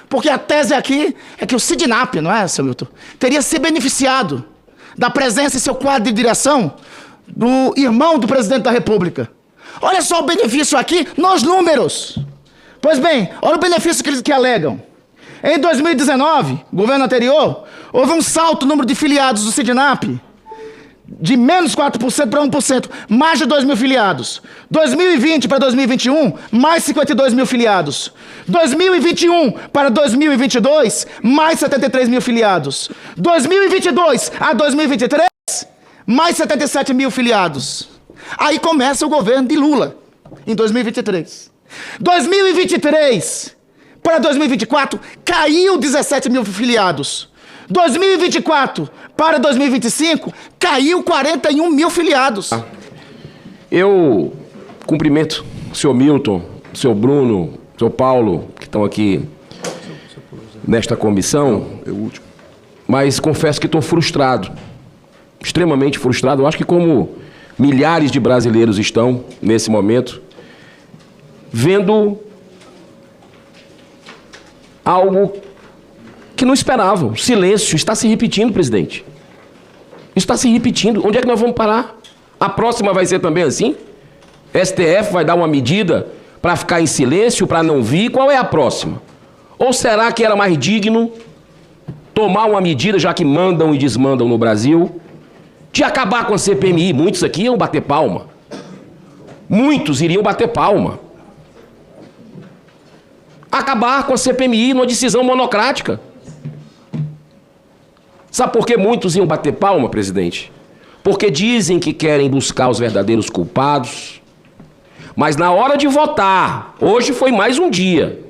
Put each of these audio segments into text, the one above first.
Porque a tese aqui é que o Sidnap, não é, seu Milton, teria se beneficiado da presença em seu quadro de direção do irmão do presidente da República. Olha só o benefício aqui nos números. Pois bem, olha o benefício que eles alegam. Em 2019, governo anterior, houve um salto no número de filiados do Sidnap de menos 4% para 1%, mais de 2 mil filiados. 2020 para 2021, mais 52 mil filiados. 2021 para 2022, mais 73 mil filiados. 2022 a 2023, mais 77 mil filiados. Aí começa o governo de Lula, em 2023. 2023 para 2024, caiu 17 mil filiados. 2024 para 2025, caiu 41 mil filiados. Eu cumprimento o senhor Milton, o senhor Bruno, o senhor Paulo, que estão aqui nesta comissão, mas confesso que estou frustrado, extremamente frustrado. Eu acho que como milhares de brasileiros estão, nesse momento, vendo algo que não esperavam. O silêncio está se repetindo, presidente. Está se repetindo. Onde é que nós vamos parar? A próxima vai ser também assim? STF vai dar uma medida para ficar em silêncio, para não vir? Qual é a próxima? Ou será que era mais digno tomar uma medida, já que mandam e desmandam no Brasil, de acabar com a CPMI? Muitos aqui iam bater palma. Muitos iriam bater palma. Acabar com a CPMI numa decisão monocrática. Sabe por que muitos iam bater palma, presidente? Porque dizem que querem buscar os verdadeiros culpados, mas na hora de votar, hoje foi mais um dia,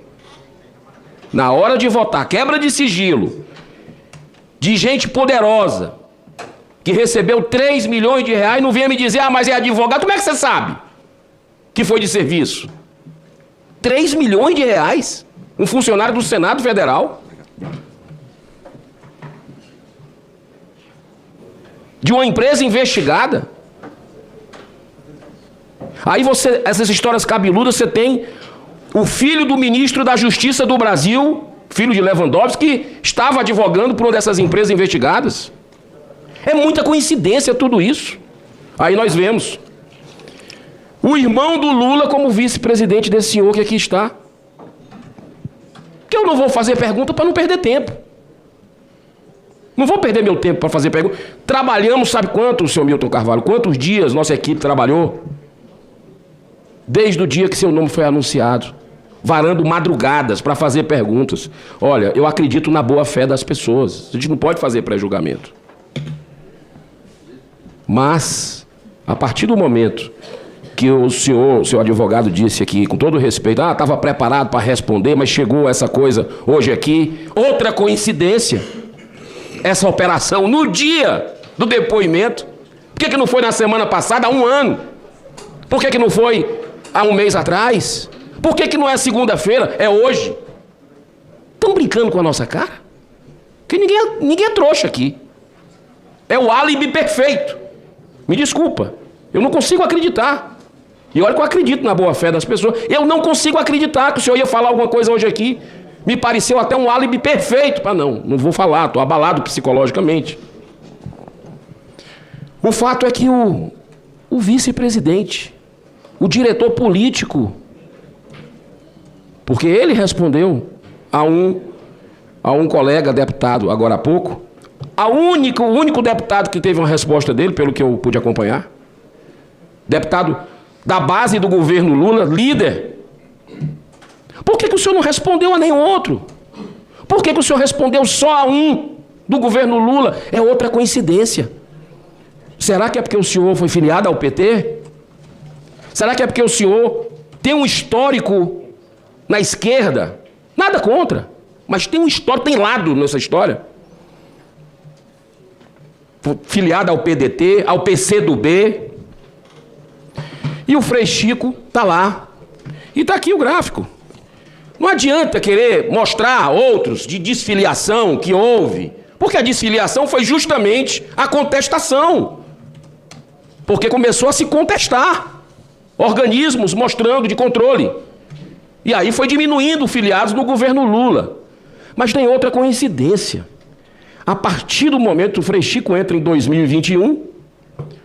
na hora de votar, quebra de sigilo, de gente poderosa, que recebeu 3 milhões de reais, não venha me dizer, ah, mas é advogado, como é que você sabe que foi de serviço? 3 milhões de reais? Um funcionário do Senado Federal? De uma empresa investigada? Aí você, essas histórias cabeludas, você tem o filho do ministro da Justiça do Brasil, filho de Lewandowski, que estava advogando por uma dessas empresas investigadas. É muita coincidência tudo isso. Aí nós vemos o irmão do Lula como vice-presidente desse senhor que aqui está. Que eu não vou fazer pergunta para não perder tempo. Não vou perder meu tempo para fazer pergunta. Trabalhamos, sabe quanto, senhor Milton Carvalho? Quantos dias nossa equipe trabalhou? Desde o dia que seu nome foi anunciado. Varando madrugadas para fazer perguntas. Olha, eu acredito na boa fé das pessoas. A gente não pode fazer pré-julgamento. Mas, a partir do momento que o seu advogado disse aqui, com todo respeito, estava preparado para responder, mas chegou essa coisa hoje aqui, outra coincidência, essa operação no dia do depoimento. Por que não foi na semana passada, há um ano? Por que não foi há um mês atrás? Por que não é segunda-feira, é hoje? Estão brincando com a nossa cara? Porque ninguém é trouxa aqui. É o álibi perfeito. Me desculpa, eu não consigo acreditar. E olha que eu acredito na boa-fé das pessoas. Eu não consigo acreditar que o senhor ia falar alguma coisa hoje aqui. Me pareceu até um álibi perfeito. Não vou falar, estou abalado psicologicamente. O fato é que o vice-presidente, o diretor político, porque ele respondeu a um colega deputado agora há pouco, o único deputado que teve uma resposta dele, pelo que eu pude acompanhar, deputado da base do governo Lula, líder. Por que o senhor não respondeu a nenhum outro? Por que o senhor respondeu só a um do governo Lula? É outra coincidência. Será que é porque o senhor foi filiado ao PT? Será que é porque o senhor tem um histórico na esquerda? Nada contra, mas tem um histórico, tem lado nessa história. Filiado ao PDT, ao PCdoB. E o Frei Chico está lá. E está aqui o gráfico. Não adianta querer mostrar outros de desfiliação que houve, porque a desfiliação foi justamente a contestação. Porque começou a se contestar. Organismos mostrando de controle. E aí foi diminuindo filiados no governo Lula. Mas tem outra coincidência. A partir do momento que o Frei Chico entra em 2021,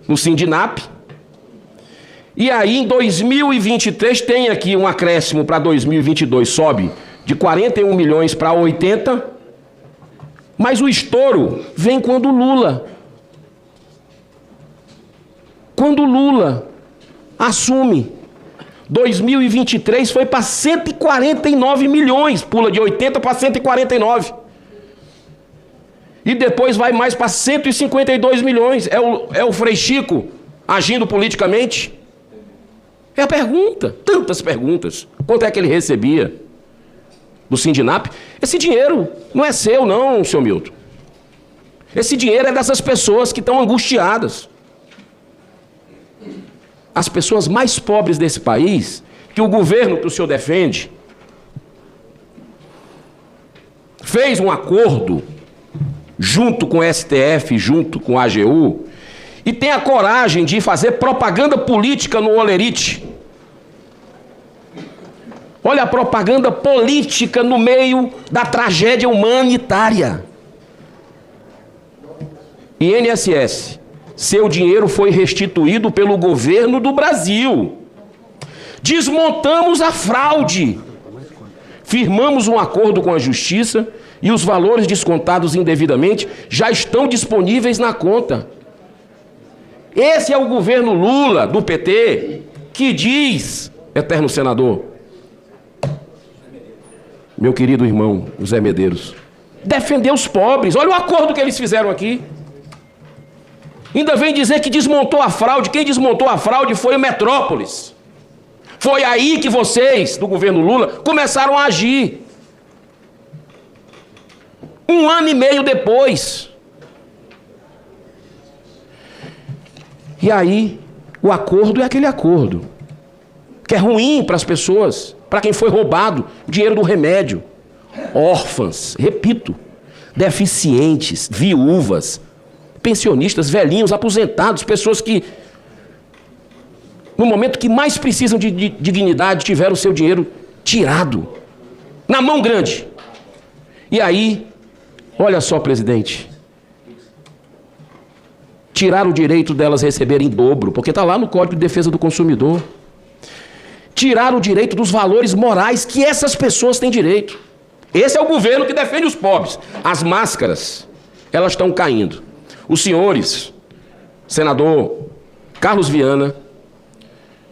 no Sindinap, e aí em 2023 tem aqui um acréscimo para 2022, sobe de 41 milhões para 80, mas o estouro vem quando o Lula assume. 2023 foi para 149 milhões, pula de 80 para 149. E depois vai mais para 152 milhões. É o Frei Chico agindo politicamente? É a pergunta, tantas perguntas. Quanto é que ele recebia do Sindinap? Esse dinheiro não é seu não, seu Milton. Esse dinheiro é dessas pessoas que estão angustiadas. As pessoas mais pobres desse país, que o governo que o senhor defende, fez um acordo junto com o STF, junto com a AGU, e tem a coragem de fazer propaganda política no Olerite. Olha a propaganda política no meio da tragédia humanitária. INSS, seu dinheiro foi restituído pelo governo do Brasil. Desmontamos a fraude. Firmamos um acordo com a Justiça e os valores descontados indevidamente já estão disponíveis na conta. Esse é o governo Lula, do PT, que diz, eterno senador, meu querido irmão José Medeiros, defender os pobres. Olha o acordo que eles fizeram aqui. Ainda vem dizer que desmontou a fraude. Quem desmontou a fraude foi o Metrópolis. Foi aí que vocês, do governo Lula, começaram a agir. 1 ano e meio depois. E aí, o acordo é aquele acordo, que é ruim para as pessoas, para quem foi roubado dinheiro do remédio. Órfãs, repito, deficientes, viúvas, pensionistas, velhinhos, aposentados, pessoas que, no momento que mais precisam de dignidade, tiveram o seu dinheiro tirado, na mão grande. E aí, olha só, presidente, tirar o direito delas receberem em dobro, porque está lá no Código de Defesa do Consumidor. Tirar o direito dos valores morais que essas pessoas têm direito. Esse é o governo que defende os pobres. As máscaras, elas estão caindo. Os senhores, senador Carlos Viana,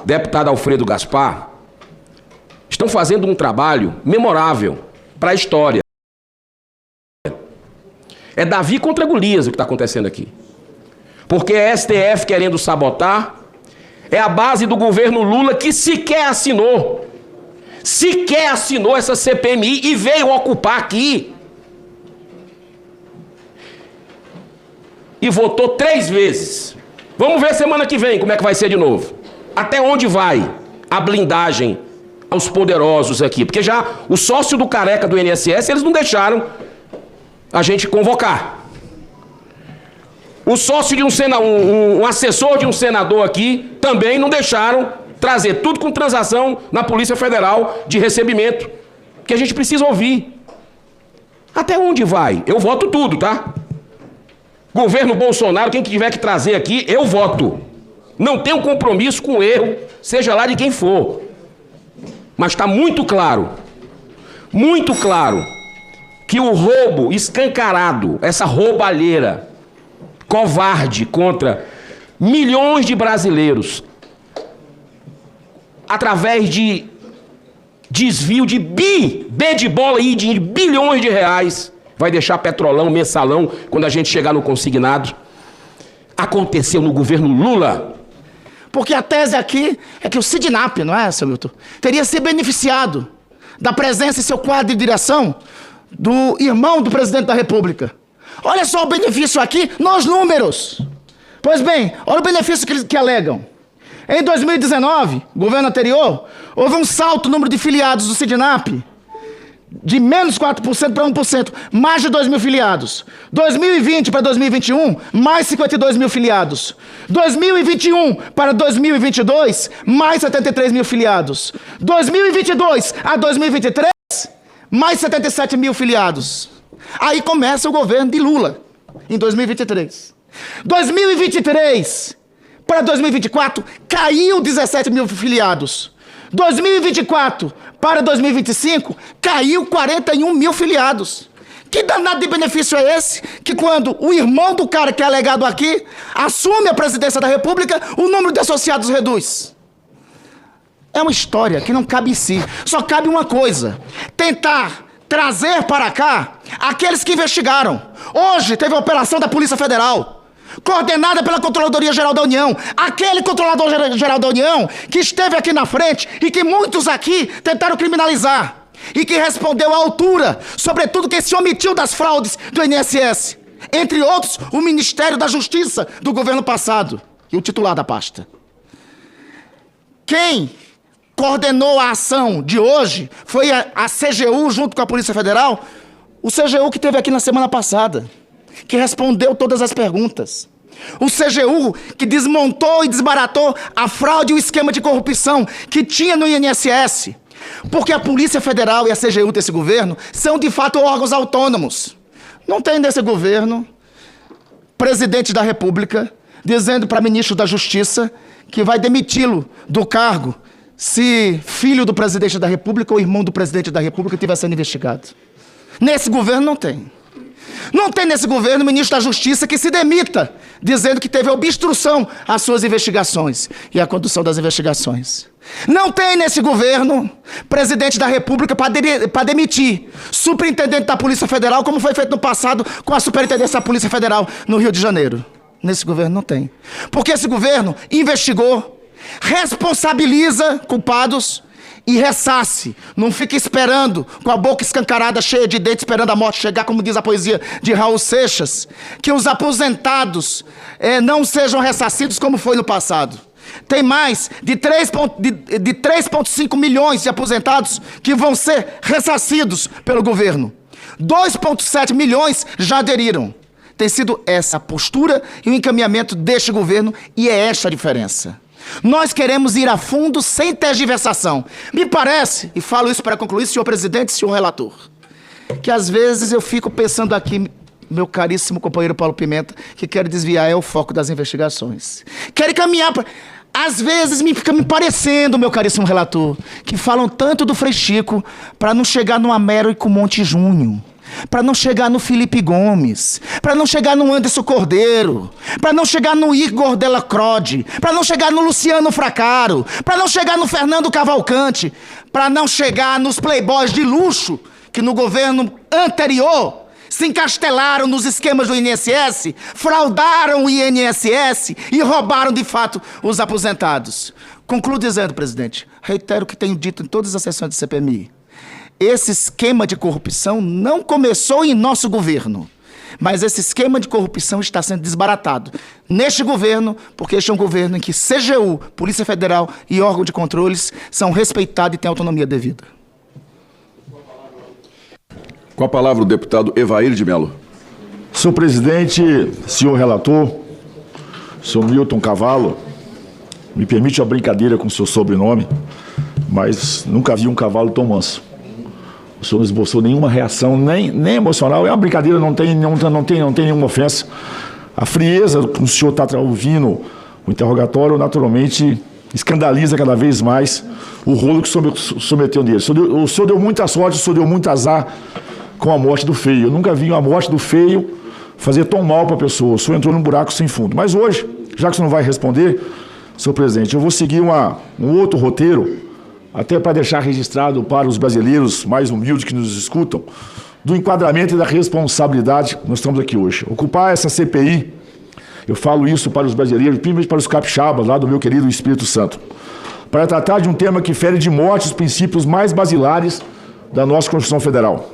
deputado Alfredo Gaspar, estão fazendo um trabalho memorável para a história. É Davi contra Golias o que está acontecendo aqui. Porque é STF querendo sabotar, é a base do governo Lula que sequer assinou essa CPMI e veio ocupar aqui. E votou 3 vezes. Vamos ver semana que vem como é que vai ser de novo. Até onde vai a blindagem aos poderosos aqui? Porque já o sócio do careca do INSS, eles não deixaram a gente convocar. O sócio de um assessor de um senador aqui, também não deixaram trazer tudo com transação na Polícia Federal de recebimento, que a gente precisa ouvir. Até onde vai? Eu voto tudo, tá? Governo Bolsonaro, quem tiver que trazer aqui, eu voto. Não tenho compromisso com o erro, seja lá de quem for. Mas está muito claro, que o roubo escancarado, essa roubalheira covarde contra milhões de brasileiros, através de desvio de B de bola e de bilhões de reais, vai deixar Petrolão, Mensalão, quando a gente chegar no consignado. Aconteceu no governo Lula. Porque a tese aqui é que o Sindinap, não é, seu Milton, teria se beneficiado da presença em seu quadro de direção do irmão do presidente da República. Olha só o benefício aqui nos números. Pois bem, olha o benefício que alegam. Em 2019, governo anterior, houve um salto no número de filiados do Sindinap de menos 4% para 1%, mais de 2 mil filiados. 2020 para 2021, mais 52 mil filiados. 2021 para 2022, mais 73 mil filiados. 2022 a 2023, mais 77 mil filiados. Aí começa o governo de Lula, em 2023. 2023 para 2024, caiu 17 mil filiados. 2024 para 2025, caiu 41 mil filiados. Que danado de benefício é esse? Que quando o irmão do cara que é alegado aqui assume a presidência da República, o número de associados reduz. É uma história que não cabe em si. Só cabe uma coisa: tentar trazer para cá aqueles que investigaram. Hoje teve a operação da Polícia Federal, coordenada pela Controladoria Geral da União. Aquele Controlador Geral da União que esteve aqui na frente e que muitos aqui tentaram criminalizar. E que respondeu à altura, sobretudo quem se omitiu das fraudes do INSS. Entre outros, o Ministério da Justiça do governo passado e o titular da pasta. Quem coordenou a ação de hoje foi a CGU junto com a Polícia Federal. O CGU que esteve aqui na semana passada, que respondeu todas as perguntas. O CGU que desmontou e desbaratou a fraude e o esquema de corrupção que tinha no INSS. Porque a Polícia Federal e a CGU desse governo são, de fato, órgãos autônomos. Não tem nesse governo presidente da República dizendo para ministro da Justiça que vai demiti-lo do cargo se filho do presidente da República ou irmão do presidente da República estiver sendo investigado. Nesse governo não tem. Não tem nesse governo ministro da Justiça que se demita, dizendo que teve obstrução às suas investigações e à condução das investigações. Não tem nesse governo presidente da República para demitir superintendente da Polícia Federal, como foi feito no passado com a superintendência da Polícia Federal no Rio de Janeiro. Nesse governo não tem. Porque esse governo investigou, responsabiliza culpados e ressasse. Não fica esperando, com a boca escancarada, cheia de dentes, esperando a morte chegar, como diz a poesia de Raul Seixas, que os aposentados não sejam ressarcidos como foi no passado. Tem mais de 3,5 milhões de aposentados que vão ser ressarcidos pelo governo. 2,7 milhões já aderiram. Tem sido essa a postura e o encaminhamento deste governo, e é esta a diferença. Nós queremos ir a fundo sem tergiversação. Me parece, e falo isso para concluir, senhor presidente e senhor relator, que às vezes eu fico pensando aqui, meu caríssimo companheiro Paulo Pimenta, que quer desviar o foco das investigações. Quer caminhar para... Às vezes fica me parecendo, meu caríssimo relator, que falam tanto do Frei Chico para não chegar no Américo Monte Júnior, para não chegar no Felipe Gomes, para não chegar no Anderson Cordeiro, para não chegar no Igor Della Crode, para não chegar no Luciano Fracaro, para não chegar no Fernando Cavalcante, para não chegar nos playboys de luxo que no governo anterior se encastelaram nos esquemas do INSS, fraudaram o INSS e roubaram de fato os aposentados. Concluo dizendo, presidente, reitero o que tenho dito em todas as sessões do CPMI. Esse esquema de corrupção não começou em nosso governo, mas esse esquema de corrupção está sendo desbaratado neste governo, porque este é um governo em que CGU, Polícia Federal e órgão de controles são respeitados e têm autonomia devida. Com a palavra o deputado Evair de Mello. Senhor presidente, senhor relator, senhor Milton Cavalo, me permite uma brincadeira com o seu sobrenome, mas nunca vi um cavalo tão manso. O senhor não esboçou nenhuma reação, nem emocional. É uma brincadeira, não tem nenhuma ofensa. A frieza que o senhor está ouvindo o interrogatório, naturalmente, escandaliza cada vez mais o rolo que o senhor meteu nele. O senhor deu muita sorte, o senhor deu muito azar com a morte do Feio. Eu nunca vi uma morte do Feio fazer tão mal para a pessoa. O senhor entrou num buraco sem fundo. Mas hoje, já que o senhor não vai responder, senhor presidente, eu vou seguir um outro roteiro, até para deixar registrado para os brasileiros mais humildes que nos escutam, do enquadramento e da responsabilidade que nós estamos aqui hoje. Ocupar essa CPI, eu falo isso para os brasileiros, principalmente para os capixabas lá do meu querido Espírito Santo, para tratar de um tema que fere de morte os princípios mais basilares da nossa Constituição Federal.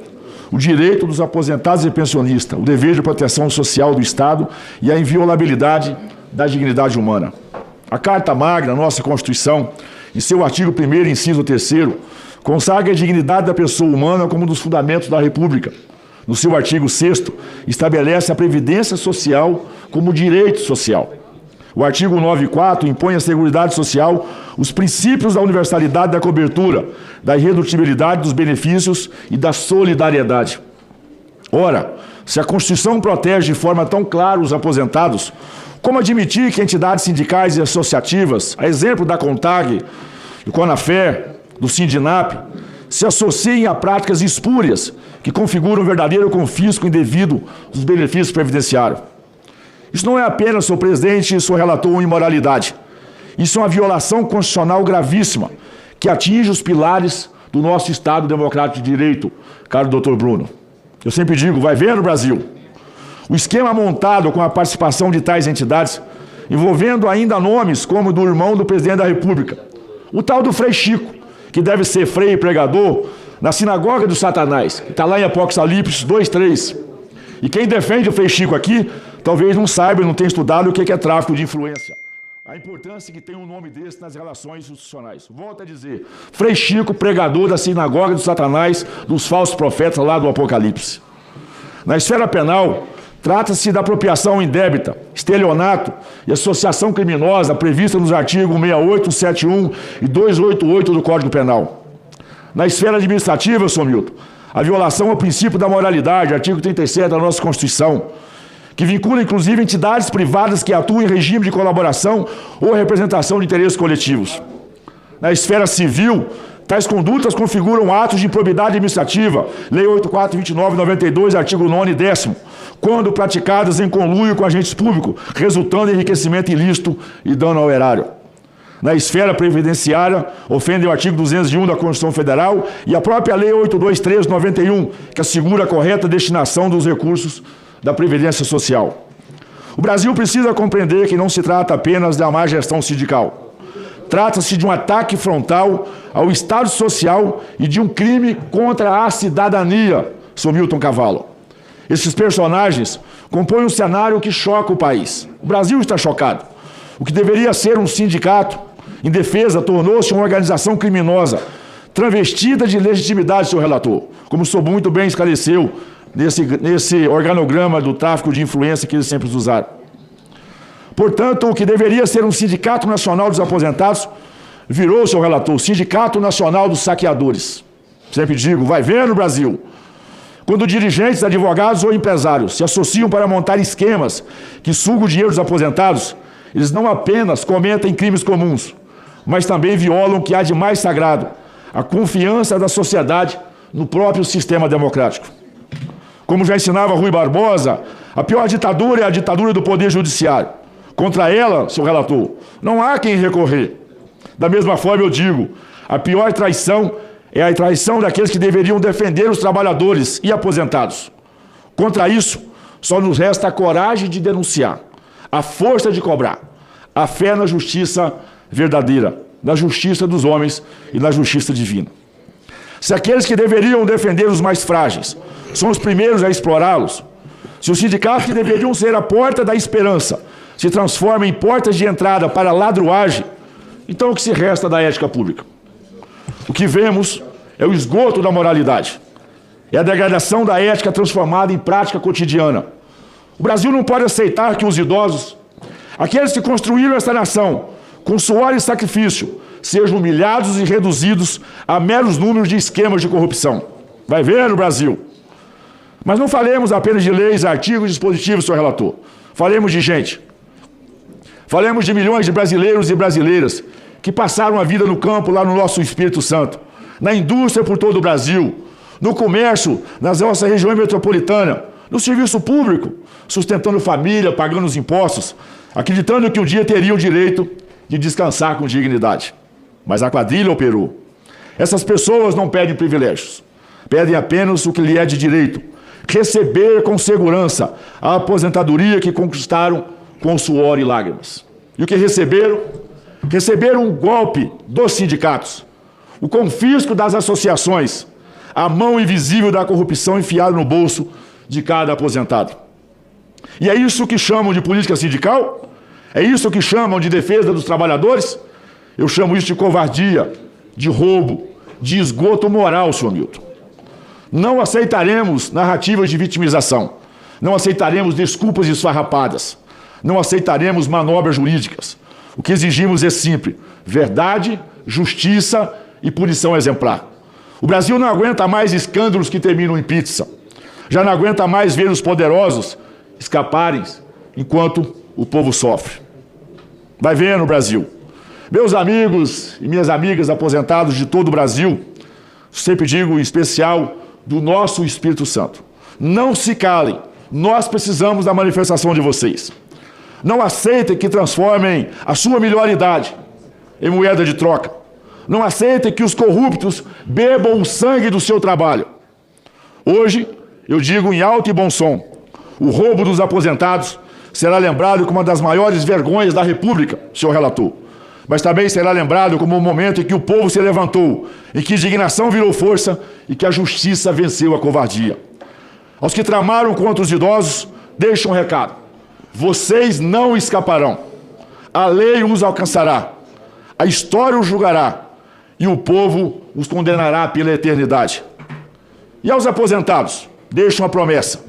O direito dos aposentados e pensionistas, o dever de proteção social do Estado e a inviolabilidade da dignidade humana. A Carta Magna, a nossa Constituição, em seu artigo 1º, inciso 3º, consagra a dignidade da pessoa humana como um dos fundamentos da República. No seu artigo 6º, estabelece a previdência social como direito social. O artigo 9.4 impõe à Seguridade Social os princípios da universalidade da cobertura, da irredutibilidade dos benefícios e da solidariedade. Ora, se a Constituição protege de forma tão clara os aposentados, como admitir que entidades sindicais e associativas, a exemplo da CONTAG, do CONAFER, do Sindinap, se associem a práticas espúrias que configuram um verdadeiro confisco indevido dos benefícios previdenciários? Isso não é apenas, senhor presidente, senhor relator, uma imoralidade. Isso é uma violação constitucional gravíssima que atinge os pilares do nosso Estado Democrático de Direito, caro doutor Bruno. Eu sempre digo, vai ver no Brasil. O esquema montado com a participação de tais entidades, envolvendo ainda nomes como o do irmão do presidente da República, o tal do Frei Chico, que deve ser frei e pregador na sinagoga do Satanás, que está lá em Apocalipse 2:3. E quem defende o Frei Chico aqui, talvez não saiba, não tenha estudado o que é tráfico de influência. A importância que tem um nome desse nas relações institucionais. Volto a dizer, Frei Chico, pregador da sinagoga do Satanás, dos falsos profetas lá do Apocalipse. Na esfera penal, trata-se da apropriação indébita, estelionato e associação criminosa prevista nos artigos 68, 71 e 288 do Código Penal. Na esfera administrativa, senhor Milton, a violação ao princípio da moralidade, artigo 37 da nossa Constituição, que vincula inclusive entidades privadas que atuam em regime de colaboração ou representação de interesses coletivos. Na esfera civil, tais condutas configuram atos de improbidade administrativa, Lei 8.429/92, artigo 9 e 10º, quando praticadas em conluio com agentes públicos, resultando em enriquecimento ilícito e dano ao erário. Na esfera previdenciária, ofendem o artigo 201 da Constituição Federal e a própria Lei 8.213/91, que assegura a correta destinação dos recursos da Previdência Social. O Brasil precisa compreender que não se trata apenas da má gestão sindical. Trata-se de um ataque frontal ao Estado Social e de um crime contra a cidadania, senhor Milton Cavallo. Esses personagens compõem um cenário que choca o país. O Brasil está chocado. O que deveria ser um sindicato em defesa tornou-se uma organização criminosa, travestida de legitimidade, senhor relator, como o senhor muito bem esclareceu nesse organograma do tráfico de influência que eles sempre usaram. Portanto, o que deveria ser um Sindicato Nacional dos Aposentados virou, senhor relator, o Sindicato Nacional dos Saqueadores. Sempre digo, vai ver no Brasil. Quando dirigentes, advogados ou empresários se associam para montar esquemas que sugam o dinheiro dos aposentados, eles não apenas cometem crimes comuns, mas também violam o que há de mais sagrado, a confiança da sociedade no próprio sistema democrático. Como já ensinava Rui Barbosa, a pior ditadura é a ditadura do Poder Judiciário. Contra ela, senhor relator, não há quem recorrer. Da mesma forma, eu digo, a pior traição é a traição daqueles que deveriam defender os trabalhadores e aposentados. Contra isso, só nos resta a coragem de denunciar, a força de cobrar, a fé na justiça verdadeira, na justiça dos homens e na justiça divina. Se aqueles que deveriam defender os mais frágeis são os primeiros a explorá-los, se os sindicatos que deveriam ser a porta da esperança se transformam em portas de entrada para a ladruagem, então o que se resta da ética pública? O que vemos é o esgoto da moralidade, é a degradação da ética transformada em prática cotidiana. O Brasil não pode aceitar que os idosos, aqueles que construíram esta nação com suor e sacrifício, sejam humilhados e reduzidos a meros números de esquemas de corrupção. Vai ver no Brasil. Mas não falemos apenas de leis, artigos e dispositivos, senhor relator. Falemos de gente. Falemos de milhões de brasileiros e brasileiras que passaram a vida no campo, lá no nosso Espírito Santo, na indústria por todo o Brasil, no comércio, nas nossas regiões metropolitanas, no serviço público, sustentando família, pagando os impostos, acreditando que um dia teriam o direito de descansar com dignidade. Mas a quadrilha operou. Essas pessoas não pedem privilégios, pedem apenas o que lhe é de direito: receber com segurança a aposentadoria que conquistaram com suor e lágrimas. E o que receberam? Receberam um golpe dos sindicatos, o confisco das associações, a mão invisível da corrupção enfiada no bolso de cada aposentado. E é isso que chamam de política sindical? É isso que chamam de defesa dos trabalhadores? Eu chamo isso de covardia, de roubo, de esgoto moral, senhor Milton. Não aceitaremos narrativas de vitimização. Não aceitaremos desculpas esfarrapadas. Não aceitaremos manobras jurídicas. O que exigimos é simples: verdade, justiça e punição exemplar. O Brasil não aguenta mais escândalos que terminam em pizza. Já não aguenta mais ver os poderosos escaparem enquanto o povo sofre. Vai vendo, Brasil. Meus amigos e minhas amigas aposentados de todo o Brasil, sempre digo em especial do nosso Espírito Santo: não se calem, nós precisamos da manifestação de vocês. Não aceitem que transformem a sua melhor idade em moeda de troca. Não aceitem que os corruptos bebam o sangue do seu trabalho. Hoje, eu digo em alto e bom som: o roubo dos aposentados será lembrado como uma das maiores vergonhas da República, senhor relator. Mas também será lembrado como um momento em que o povo se levantou, em que a indignação virou força e que a justiça venceu a covardia. Aos que tramaram contra os idosos, deixo um recado: vocês não escaparão. A lei os alcançará, a história os julgará e o povo os condenará pela eternidade. E aos aposentados, deixo uma promessa,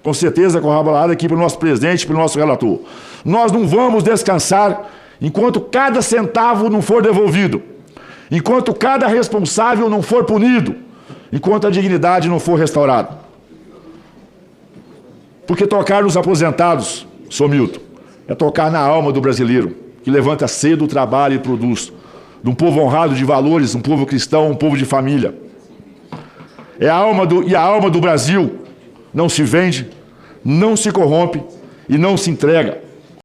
com certeza corroborada aqui pelo nosso presidente, pelo nosso relator: nós não vamos descansar enquanto cada centavo não for devolvido, enquanto cada responsável não for punido, enquanto a dignidade não for restaurada. Porque tocar nos aposentados, senhor Milton, é tocar na alma do brasileiro, que levanta cedo, trabalha e produz, de um povo honrado de valores, um povo cristão, um povo de família. E a alma do Brasil não se vende, não se corrompe e não se entrega.